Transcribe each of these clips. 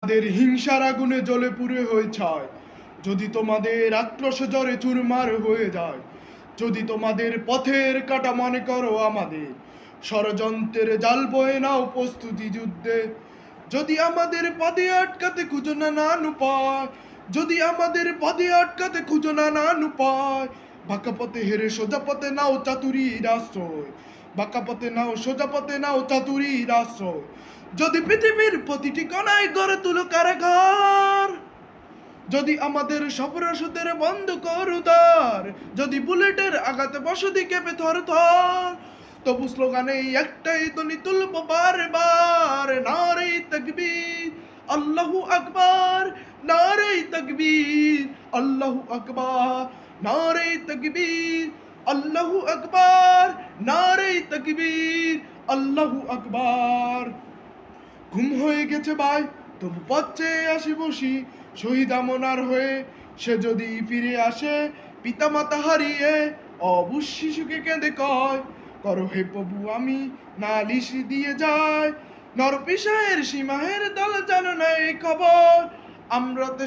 তোমাদের হিংসার আগুনে জ্বলে পুড়ে হয়ে ছাই, যদি তোমাদের আক্রোশ জ্বরে চুরমার হয়ে যায়, যদি তোমাদের পথের কাটা মনে করো আমাদের, ষড়যন্ত্রের জাল বয়ে নাও প্রস্তুতি যুদ্ধে, যদি আমাদের পদে আটকাতে খুঁজো না নান উপায়, যদি আমাদের পদে আটকাতে খুঁজো না নান উপায়, বাঁকা পথে হেরে সোজা পথে নাও চাতুরীর আশ্রয়, বাঁকা পথে নাও সোজা পথে নাও চাতুরীর আশ্রয়, যদি পৃথিবীর প্রতিটি কোণায় গড়ে তুলো কারাগার, যদি আমাদের সপরাসতের বন্ধ করো দ্বার, যদি বুলেটের আঘাতে বসতি কেঁপে থর থর, তবু স্লোগানে একটাই ধ্বনি তুলবো বারবার, নারে তাকবীর আল্লাহু আকবার, নারে তাকবীর আল্লাহু আকবার, নারে তাকবীর আল্লাহু আকবার, নারে তাকবীর আল্লাহু আকবার। ঘুম হয়ে গেছে ভাই, তবু পথ চেয়ে আসি বসি, শহীদ আমনার হয়ে, সে যদি ফিরে আসে পিতামাতা হারিয়ে, অবুঝ শিশুকে কেঁদে কয়, করো হে প্রভু আমি নালিশ দিয়ে যায়, নরপিসাহের সীমাহের দল জানো না এই খবর, আমরা তো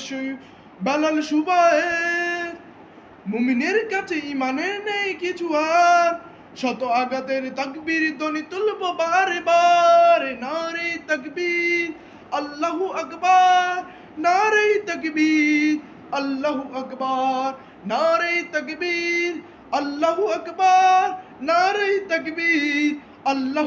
বেলাল সুবাহের, মুমিনের কাছে ইমানের নেই কিছু আর, শত আঘাতের তাকবীর ধ্বনি তুলব বারে বারে, নারে তাকবীর আল্লাহু আকবার, নারে তাকবীর আল্লাহু আকবার, নারে তাকবীর আল্লাহু আকবার, নারে তাকবীর আল্লাহু